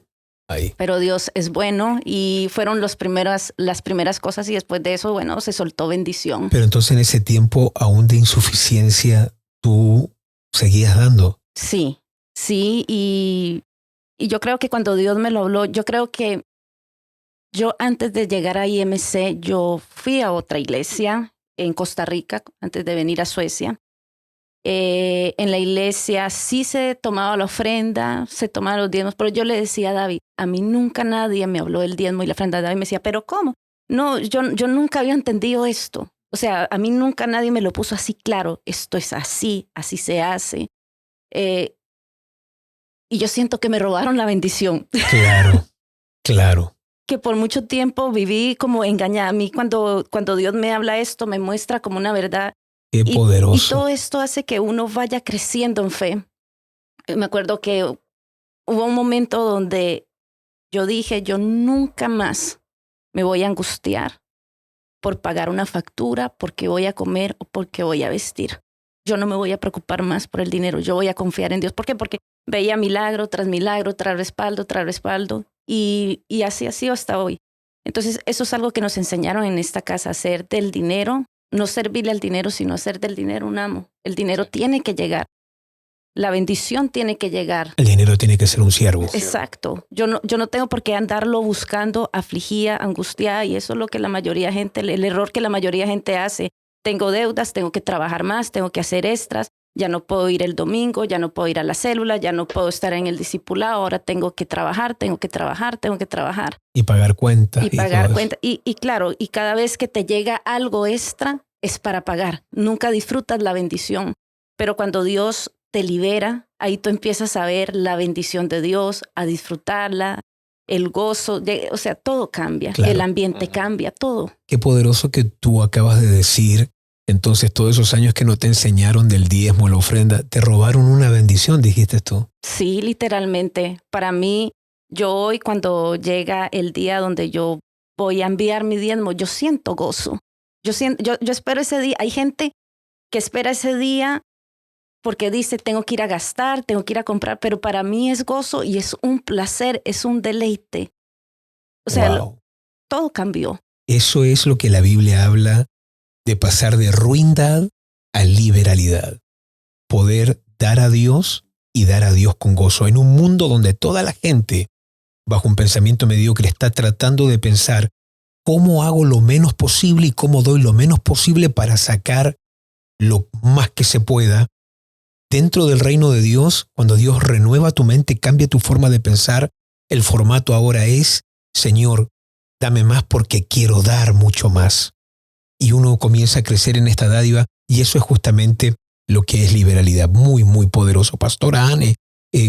Pero Dios es bueno y fueron las primeras cosas y después de eso, bueno, se soltó bendición. Pero entonces en ese tiempo, aún de insuficiencia, tú seguías dando. Sí. Y yo creo que cuando Dios me lo habló, yo creo que yo antes de llegar a IMC, yo fui a otra iglesia en Costa Rica, antes de venir a Suecia. En la iglesia sí se tomaba la ofrenda, se tomaban los diezmos, pero yo le decía a David, a mí nunca nadie me habló del diezmo y la ofrenda. David me decía, ¿pero cómo? No, yo nunca había entendido esto. O sea, a mí nunca nadie me lo puso así claro. Esto es así se hace. Y yo siento que me robaron la bendición. Claro. Que por mucho tiempo viví como engañada. A mí cuando Dios me habla esto, me muestra como una verdad. Qué poderoso. Y todo esto hace que uno vaya creciendo en fe. Me acuerdo que hubo un momento donde yo dije, yo nunca más me voy a angustiar por pagar una factura, porque voy a comer o porque voy a vestir. yo no me voy a preocupar más por el dinero, yo voy a confiar en Dios. ¿Por qué? Porque veía milagro tras respaldo, y así ha sido hasta hoy. Entonces, eso es algo que nos enseñaron en esta casa, hacer del dinero, no servirle al dinero, sino hacer del dinero un amo. El dinero tiene que llegar. La bendición tiene que llegar. El dinero tiene que ser un siervo. Exacto. Yo no tengo por qué andarlo buscando, afligida, angustiada, y eso es lo que la mayoría de gente, el error que la mayoría de gente hace. Tengo deudas, tengo que trabajar más, tengo que hacer extras, ya no puedo ir el domingo, ya no puedo ir a la célula, ya no puedo estar en el discipulado, ahora tengo que trabajar. Y pagar cuentas. Y pagar cuentas. Y claro, y cada vez que te llega algo extra, es para pagar. Nunca disfrutas la bendición. Pero cuando Dios te libera, ahí tú empiezas a ver la bendición de Dios, a disfrutarla, el gozo, o sea, todo cambia, claro. El ambiente cambia, todo. Qué poderoso que tú acabas de decir. Entonces, todos esos años que no te enseñaron del diezmo, la ofrenda, te robaron una bendición, dijiste tú. Sí, literalmente. Para mí, yo hoy cuando llega el día donde yo voy a enviar mi diezmo, yo siento gozo. Yo espero ese día. Hay gente que espera ese día porque dice, tengo que ir a gastar, tengo que ir a comprar, pero para mí es gozo y es un placer, es un deleite. O sea, wow. Todo cambió. Eso es lo que la Biblia habla de pasar de ruindad a liberalidad. Poder dar a Dios y dar a Dios con gozo. En un mundo donde toda la gente, bajo un pensamiento mediocre, está tratando de pensar cómo hago lo menos posible y cómo doy lo menos posible para sacar lo más que se pueda. Dentro del reino de Dios, cuando Dios renueva tu mente, cambia tu forma de pensar, el formato ahora es, Señor, dame más porque quiero dar mucho más. Y uno comienza a crecer en esta dádiva y eso es justamente lo que es liberalidad. Muy, muy poderoso. Pastora Anne,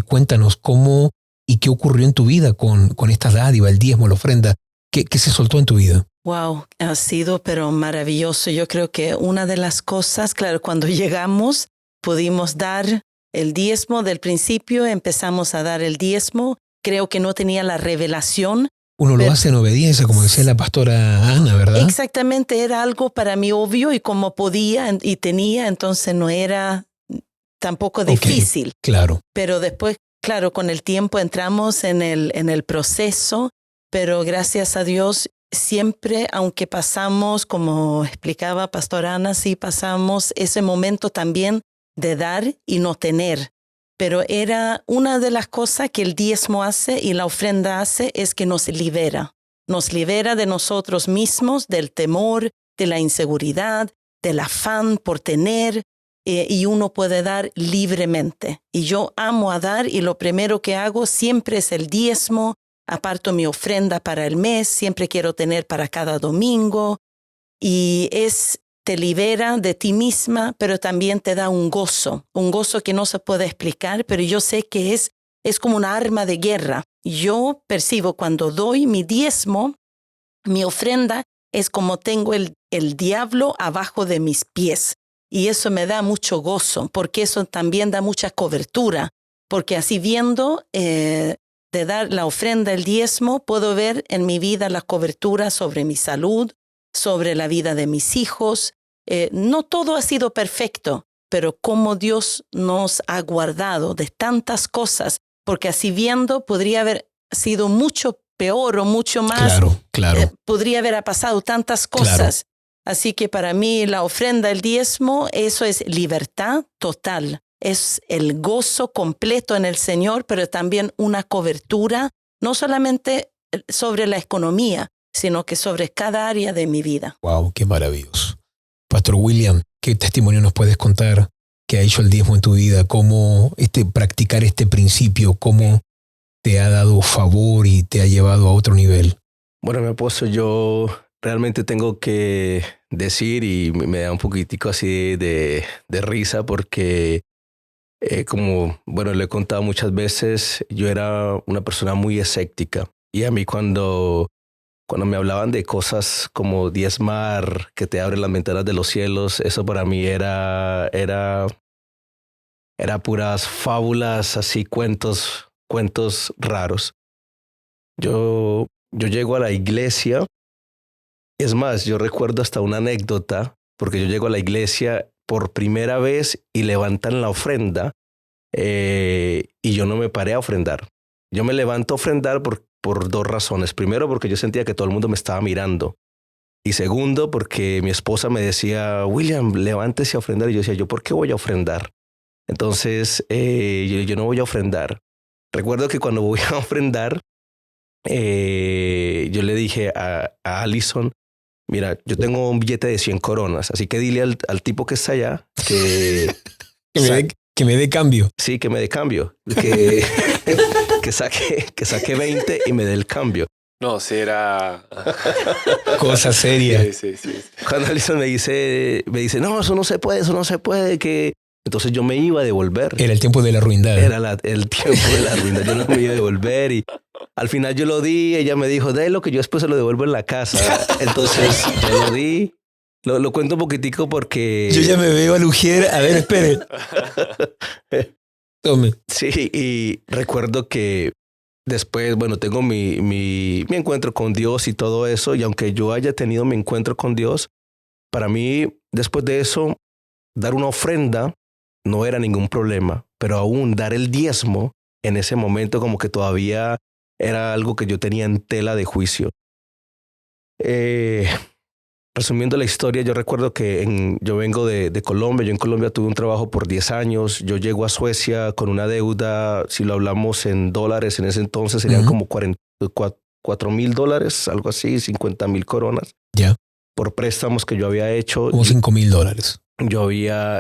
cuéntanos cómo y qué ocurrió en tu vida con esta dádiva, el diezmo, la ofrenda. ¿Qué se soltó en tu vida? Wow, ha sido pero maravilloso. Yo creo que una de las cosas, claro, cuando llegamos pudimos dar el diezmo del principio, empezamos a dar el diezmo. Creo que no tenía la revelación. Uno lo hace en obediencia, como decía la pastora Ana, ¿verdad? Exactamente, era algo para mí obvio y como podía y tenía, entonces no era tampoco difícil. Claro. Pero después, claro, con el tiempo entramos en el proceso, pero gracias a Dios siempre, aunque pasamos, como explicaba Pastora Ana, sí pasamos ese momento también de dar y no tener. Pero era una de las cosas que el diezmo hace y la ofrenda hace es que nos libera. Nos libera de nosotros mismos, del temor, de la inseguridad, del afán por tener, y uno puede dar libremente. Y yo amo a dar y lo primero que hago siempre es el diezmo. Aparto mi ofrenda para el mes, siempre quiero tener para cada domingo. Y te libera de ti misma, pero también te da un gozo que no se puede explicar, pero yo sé que es como una arma de guerra. Yo percibo cuando doy mi diezmo, mi ofrenda, es como tengo el diablo abajo de mis pies. Y eso me da mucho gozo, porque eso también da mucha cobertura, porque así viendo de dar la ofrenda, el diezmo, puedo ver en mi vida la cobertura sobre mi salud, sobre la vida de mis hijos. No todo ha sido perfecto, pero cómo Dios nos ha guardado de tantas cosas, porque así viendo podría haber sido mucho peor o mucho más. Claro. Podría haber pasado tantas cosas. Claro. Así que para mí la ofrenda, el diezmo, eso es libertad total. Es el gozo completo en el Señor, pero también una cobertura, no solamente sobre la economía, sino que sobre cada área de mi vida. Wow, qué maravilloso. Pastor William, ¿qué testimonio nos puedes contar que ha hecho el diezmo en tu vida? ¿Cómo practicar este principio, cómo te ha dado favor y te ha llevado a otro nivel? Bueno, mi esposo, yo realmente tengo que decir, y me da un poquitico así de risa, porque como, bueno, le he contado muchas veces, yo era una persona muy escéptica. Y a mí cuando me hablaban de cosas como diezmar, que te abren las ventanas de los cielos, eso para mí era puras fábulas, así cuentos raros. Yo llego a la iglesia, es más, yo recuerdo hasta una anécdota, porque yo llego a la iglesia por primera vez y levantan la ofrenda y yo no me paré a ofrendar. Yo me levanto a ofrendar por dos razones. Primero, porque yo sentía que todo el mundo me estaba mirando. Y segundo, porque mi esposa me decía, William, levántese a ofrendar. Y yo decía, ¿yo por qué voy a ofrendar? Entonces, yo no voy a ofrendar. Recuerdo que cuando voy a ofrendar, yo le dije a Allison, mira, yo tengo un billete de 100 coronas, así que dile al tipo que está allá que... que me dé cambio. Sí, que me dé cambio. Que saque 20 y me dé el cambio. No, sí era... Cosa seria. Sí. Cuando Alison me dice, no, eso no se puede, que... Entonces yo me iba a devolver. Era el tiempo de la ruindad. Era el tiempo de la ruindad. Yo no me iba a devolver y al final yo lo di. Ella me dijo, délo que yo después se lo devuelvo en la casa. Entonces yo lo di. Lo cuento un poquitico porque... Yo ya me veo a Lugier. A ver, espere. Tome. Sí, y recuerdo que después, bueno, tengo mi encuentro con Dios y todo eso. Y aunque yo haya tenido mi encuentro con Dios, para mí, después de eso, dar una ofrenda no era ningún problema. Pero aún dar el diezmo en ese momento como que todavía era algo que yo tenía en tela de juicio. Resumiendo la historia, yo recuerdo que yo vengo de Colombia. Yo en Colombia tuve un trabajo por 10 años. Yo llego a Suecia con una deuda, si lo hablamos en dólares, en ese entonces serían como $4,000, algo así, 50,000 coronas. Ya. Por préstamos que yo había hecho. Como $5,000.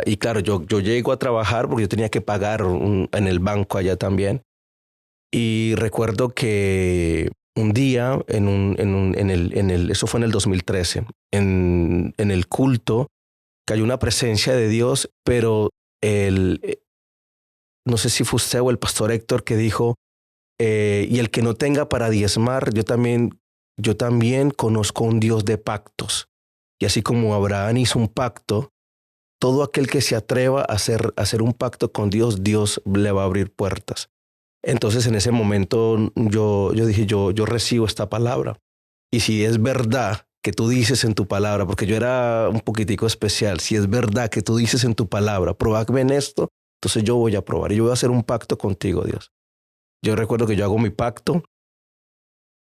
Y claro, yo llego a trabajar porque yo tenía que pagar en el banco allá también. Y recuerdo que un día eso fue en el 2013, en el culto, cayó una presencia de Dios, pero no sé si fue usted o el pastor Héctor que dijo, y el que no tenga para diezmar, yo también conozco un Dios de pactos. Y así como Abraham hizo un pacto, todo aquel que se atreva a hacer un pacto con Dios, Dios le va a abrir puertas. Entonces en ese momento yo dije, yo recibo esta palabra. Y si es verdad que tú dices en tu palabra, porque yo era un poquitico especial, si es verdad que tú dices en tu palabra, probadme en esto, entonces yo voy a probar y yo voy a hacer un pacto contigo, Dios. Yo recuerdo que yo hago mi pacto.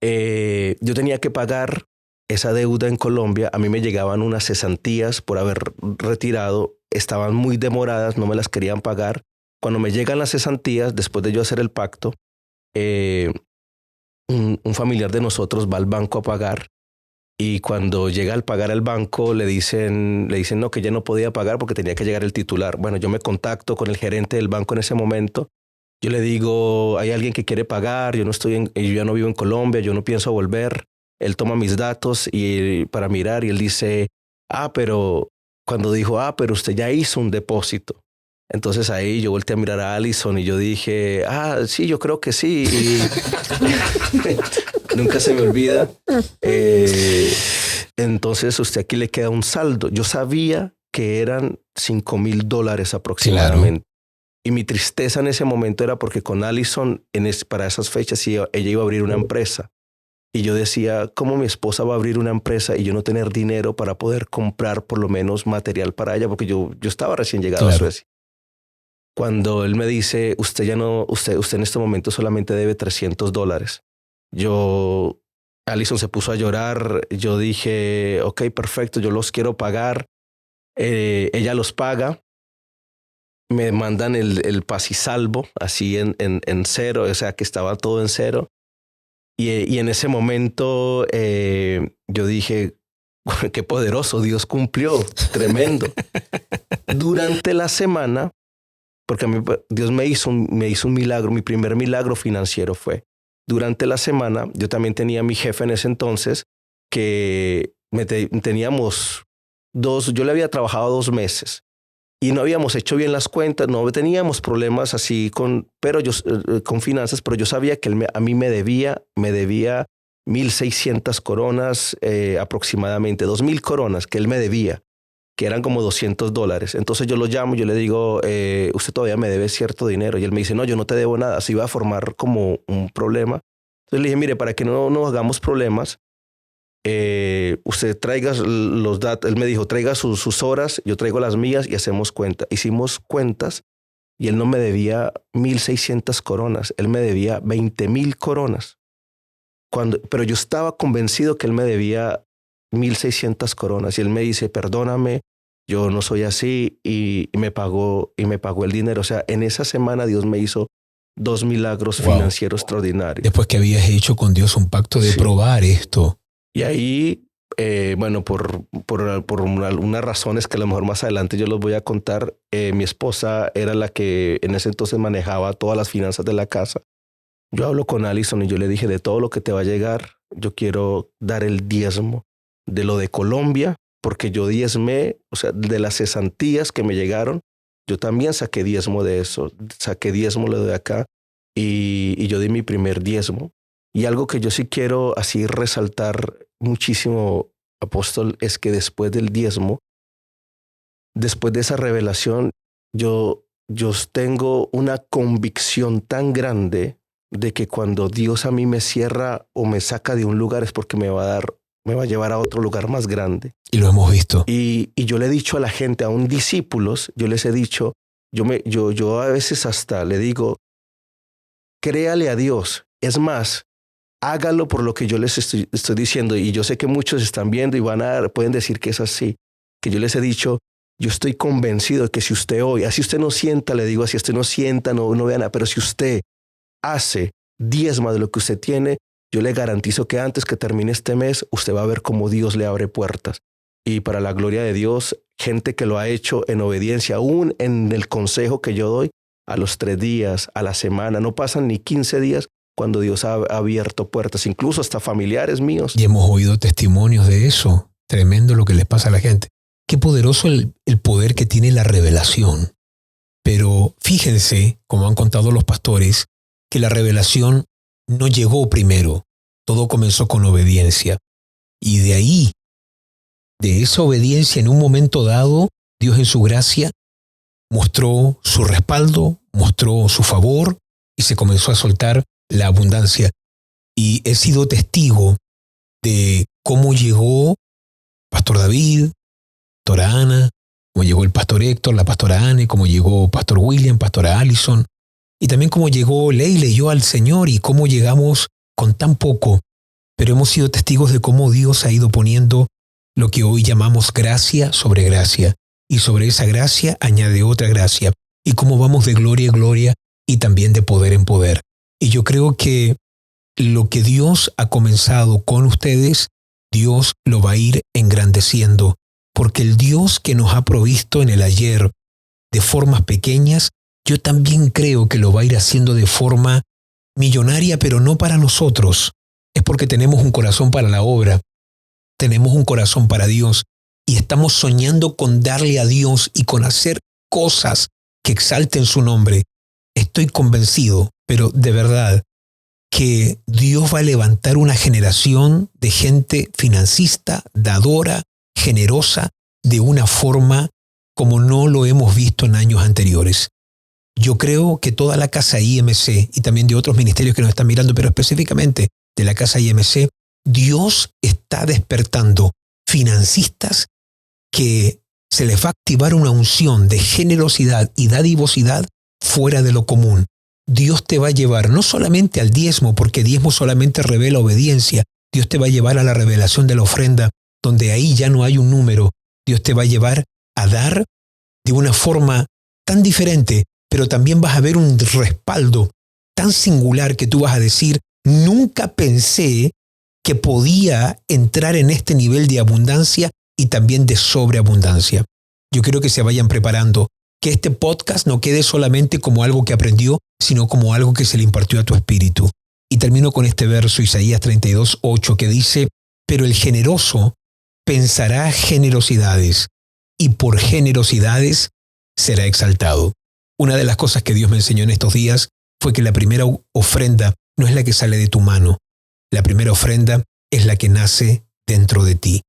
Yo tenía que pagar esa deuda en Colombia. A mí me llegaban unas cesantías por haber retirado, estaban muy demoradas, no me las querían pagar. Cuando me llegan las cesantías, después de yo hacer el pacto, un familiar de nosotros va al banco a pagar y cuando llega al pagar al banco le dicen no, que ya no podía pagar porque tenía que llegar el titular. Bueno, yo me contacto con el gerente del banco en ese momento. Yo le digo, hay alguien que quiere pagar, yo ya no vivo en Colombia, yo no pienso volver. Él toma mis datos para mirar y él dice, pero pero usted ya hizo un depósito. Entonces ahí yo volteé a mirar a Allison y yo dije, sí, yo creo que sí. Y nunca se me olvida. Entonces usted aquí le queda un saldo. Yo sabía que eran $5,000 aproximadamente. Claro. Y mi tristeza en ese momento era porque con Allison, para esas fechas, ella iba a abrir una empresa. Y yo decía, ¿cómo mi esposa va a abrir una empresa y yo no tener dinero para poder comprar por lo menos material para ella? Porque yo estaba recién llegado a Suecia. Cuando él me dice, usted en este momento solamente debe $300. Allison se puso a llorar. Yo dije, ok, perfecto, yo los quiero pagar. Ella los paga. Me mandan el paz y salvo, así en cero, o sea que estaba todo en cero. Y en ese momento yo dije, qué poderoso, Dios cumplió, tremendo. Durante la semana, porque a mí Dios me hizo un milagro, mi primer milagro financiero fue. Durante la semana, yo también tenía a mi jefe en ese entonces, que teníamos yo le había trabajado 2 meses. Y no habíamos hecho bien las cuentas, no teníamos problemas así con finanzas, pero yo sabía que él a mí me debía 1,600 coronas aproximadamente, 2,000 coronas que él me debía, que eran como $200. Entonces yo lo llamo, yo le digo, usted todavía me debe cierto dinero. Y él me dice, no, yo no te debo nada. Así iba a formar como un problema. Entonces le dije, mire, para que no hagamos problemas, usted traiga los datos, él me dijo, traiga sus horas, yo traigo las mías y hacemos cuenta. Hicimos cuentas y él no me debía 1,600 coronas, él me debía 20,000 coronas. Pero yo estaba convencido que él me debía 1,600 coronas y él me dice, perdóname, yo no soy así, y me pagó el dinero. O sea, en esa semana Dios me hizo 2 milagros financieros extraordinarios. Después que habías hecho con Dios un pacto de probar esto. Y ahí, bueno, por algunas razones que a lo mejor más adelante yo los voy a contar, mi esposa era la que en ese entonces manejaba todas las finanzas de la casa. Yo hablo con Alison y yo le dije, de todo lo que te va a llegar, yo quiero dar el diezmo de lo de Colombia, porque yo diezmé, o sea, de las cesantías que me llegaron, yo también saqué diezmo de eso, saqué diezmo lo de acá y yo di mi primer diezmo. Y algo que yo sí quiero así resaltar muchísimo, apóstol, es que después del diezmo, después de esa revelación, yo tengo una convicción tan grande de que cuando Dios a mí me cierra o me saca de un lugar es porque me va a llevar a otro lugar más grande. Y lo hemos visto. Y yo le he dicho a la gente, aún discípulos, yo les he dicho, yo a veces hasta le digo, créale a Dios. Es más, hágalo por lo que yo les estoy diciendo. Y yo sé que muchos están viendo y pueden decir que es así. Que yo les he dicho, yo estoy convencido de que si usted hoy, así usted no sienta, le digo, así usted no sienta, no vea nada, pero si usted hace diezma de lo que usted tiene, yo le garantizo que antes que termine este mes, usted va a ver cómo Dios le abre puertas. Y para la gloria de Dios, gente que lo ha hecho en obediencia, aún en el consejo que yo doy, a los 3 días, a la semana, no pasan ni 15 días cuando Dios ha abierto puertas, incluso hasta familiares míos. Y hemos oído testimonios de eso. Tremendo lo que les pasa a la gente. Qué poderoso el poder que tiene la revelación. Pero fíjense, como han contado los pastores, que la revelación no llegó primero. Todo comenzó con obediencia. Y de ahí, de esa obediencia, en un momento dado, Dios en su gracia mostró su respaldo, mostró su favor y se comenzó a soltar la abundancia. Y he sido testigo de cómo llegó Pastor David, Pastora Ana, cómo llegó el Pastor Héctor, la Pastora Anne, cómo llegó Pastor William, Pastora Alison, y también cómo llegó Leila y yo al Señor y cómo llegamos con tan poco. Pero hemos sido testigos de cómo Dios ha ido poniendo lo que hoy llamamos gracia sobre gracia. Y sobre esa gracia añade otra gracia. Y cómo vamos de gloria en gloria y también de poder en poder. Y yo creo que lo que Dios ha comenzado con ustedes, Dios lo va a ir engrandeciendo. Porque el Dios que nos ha provisto en el ayer de formas pequeñas, yo también creo que lo va a ir haciendo de forma millonaria, pero no para nosotros. Es porque tenemos un corazón para la obra, tenemos un corazón para Dios y estamos soñando con darle a Dios y con hacer cosas que exalten su nombre. Estoy convencido, pero de verdad, que Dios va a levantar una generación de gente financista, dadora, generosa, de una forma como no lo hemos visto en años anteriores. Yo creo que toda la casa IMC y también de otros ministerios que nos están mirando, pero específicamente de la casa IMC, Dios está despertando financistas que se les va a activar una unción de generosidad y dadivosidad fuera de lo común. Dios te va a llevar no solamente al diezmo, porque diezmo solamente revela obediencia. Dios te va a llevar a la revelación de la ofrenda, donde ahí ya no hay un número. Dios te va a llevar a dar de una forma tan diferente, pero también vas a ver un respaldo tan singular que tú vas a decir, nunca pensé que podía entrar en este nivel de abundancia y también de sobreabundancia. Yo quiero que se vayan preparando, que este podcast no quede solamente como algo que aprendió, sino como algo que se le impartió a tu espíritu. Y termino con este verso, Isaías 32:8, que dice, pero el generoso pensará generosidades, y por generosidades será exaltado. Una de las cosas que Dios me enseñó en estos días fue que la primera ofrenda no es la que sale de tu mano. La primera ofrenda es la que nace dentro de ti.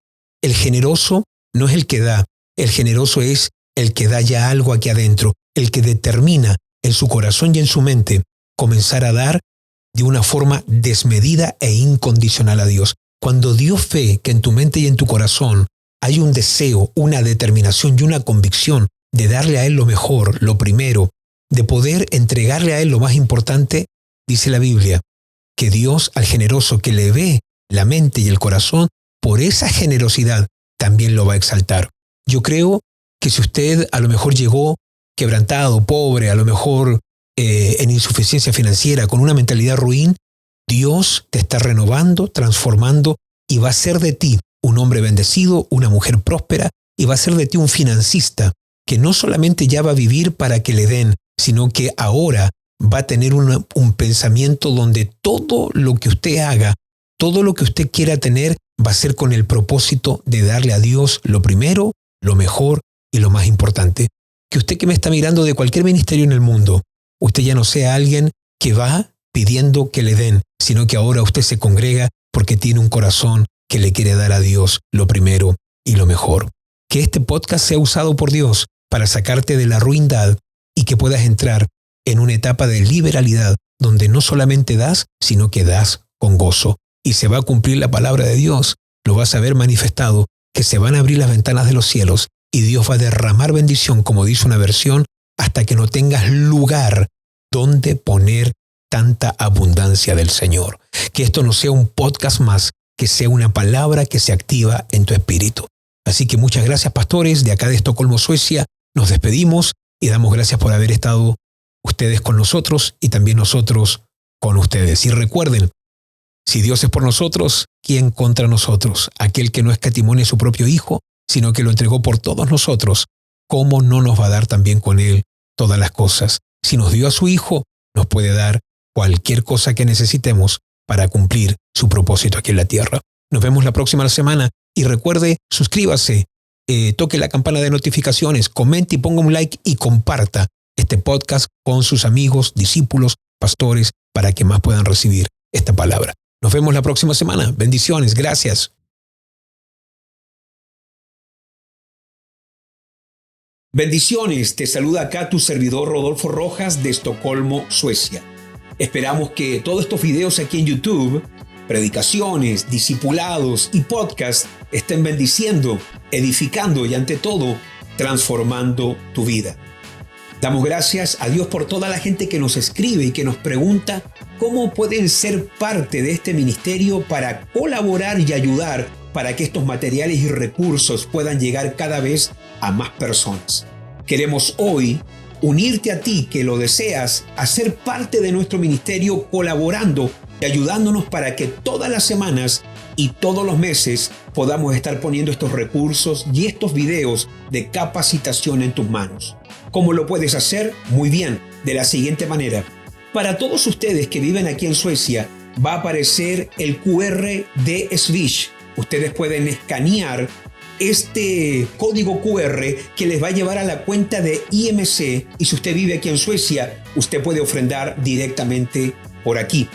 El generoso no es el que da. El generoso es el que da ya algo aquí adentro, el que determina en su corazón y en su mente comenzar a dar de una forma desmedida e incondicional a Dios. Cuando Dios ve que en tu mente y en tu corazón hay un deseo, una determinación y una convicción de darle a Él lo mejor, lo primero, de poder entregarle a Él lo más importante, dice la Biblia, que Dios al generoso que le ve la mente y el corazón, por esa generosidad también lo va a exaltar. Yo creo que si usted a lo mejor llegó quebrantado, pobre, a lo mejor en insuficiencia financiera, con una mentalidad ruin, Dios te está renovando, transformando y va a hacer de ti un hombre bendecido, una mujer próspera y va a ser de ti un financista que no solamente ya va a vivir para que le den, sino que ahora va a tener un pensamiento donde todo lo que usted haga, todo lo que usted quiera tener, va a ser con el propósito de darle a Dios lo primero, lo mejor y lo más importante. Que usted que me está mirando de cualquier ministerio en el mundo, usted ya no sea alguien que va pidiendo que le den, sino que ahora usted se congrega porque tiene un corazón que le quiere dar a Dios lo primero y lo mejor. Que este podcast sea usado por Dios para sacarte de la ruindad y que puedas entrar en una etapa de liberalidad donde no solamente das, sino que das con gozo. Y se va a cumplir la palabra de Dios. Lo vas a ver manifestado, que se van a abrir las ventanas de los cielos y Dios va a derramar bendición, como dice una versión, hasta que no tengas lugar donde poner tanta abundancia del Señor. Que esto no sea un podcast más, que sea una palabra que se activa en tu espíritu. Así que muchas gracias, pastores, de acá de Estocolmo, Suecia. Nos despedimos y damos gracias por haber estado ustedes con nosotros y también nosotros con ustedes. Y recuerden, si Dios es por nosotros, ¿quién contra nosotros? Aquel que no escatimó a su propio Hijo, sino que lo entregó por todos nosotros, ¿cómo no nos va a dar también con Él todas las cosas? Si nos dio a su Hijo, nos puede dar cualquier cosa que necesitemos para cumplir su propósito aquí en la tierra. Nos vemos la próxima semana y recuerde, suscríbase, toque la campana de notificaciones, comente y ponga un like y comparta este podcast con sus amigos, discípulos, pastores, para que más puedan recibir esta palabra. Nos vemos la próxima semana. Bendiciones. Gracias. Bendiciones. Te saluda acá tu servidor Rodolfo Rojas de Estocolmo, Suecia. Esperamos que todos estos videos aquí en YouTube, predicaciones, discipulados y podcasts estén bendiciendo, edificando y ante todo, transformando tu vida. Damos gracias a Dios por toda la gente que nos escribe y que nos pregunta cómo pueden ser parte de este ministerio para colaborar y ayudar para que estos materiales y recursos puedan llegar cada vez a más personas. Queremos hoy unirte a ti que lo deseas a ser parte de nuestro ministerio colaborando y ayudándonos para que todas las semanas y todos los meses podamos estar poniendo estos recursos y estos videos de capacitación en tus manos. ¿Cómo lo puedes hacer? Muy bien, de la siguiente manera. Para todos ustedes que viven aquí en Suecia, va a aparecer el QR de Swish. Ustedes pueden escanear este código QR que les va a llevar a la cuenta de IMC y si usted vive aquí en Suecia, usted puede ofrendar directamente por aquí.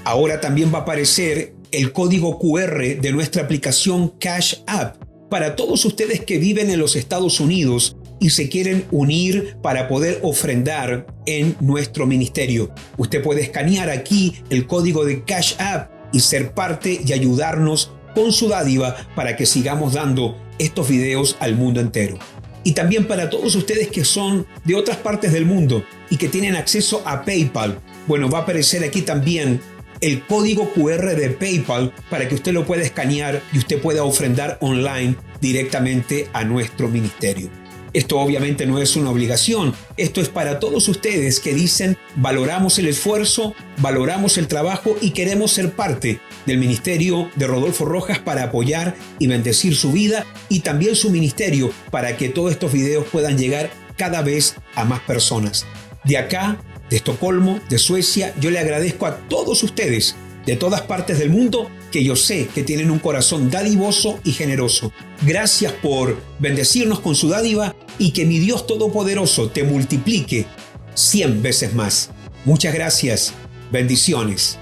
Ahora también va a aparecer el código QR de nuestra aplicación Cash App. Para todos ustedes que viven en los Estados Unidos y se quieren unir para poder ofrendar en nuestro ministerio, usted puede escanear aquí el código de Cash App y ser parte y ayudarnos con su dádiva para que sigamos dando estos videos al mundo entero. Y también para todos ustedes que son de otras partes del mundo y que tienen acceso a PayPal, bueno, va a aparecer aquí también el código QR de PayPal para que usted lo pueda escanear y usted pueda ofrendar online directamente a nuestro ministerio. Esto obviamente no es una obligación, esto es para todos ustedes que dicen valoramos el esfuerzo, valoramos el trabajo y queremos ser parte del ministerio de Rodolfo Rojas para apoyar y bendecir su vida y también su ministerio para que todos estos videos puedan llegar cada vez a más personas. De acá, de Estocolmo, de Suecia, yo le agradezco a todos ustedes de todas partes del mundo que yo sé que tienen un corazón dadivoso y generoso. Gracias por bendecirnos con su dádiva y que mi Dios Todopoderoso te multiplique 100 veces más. Muchas gracias. Bendiciones.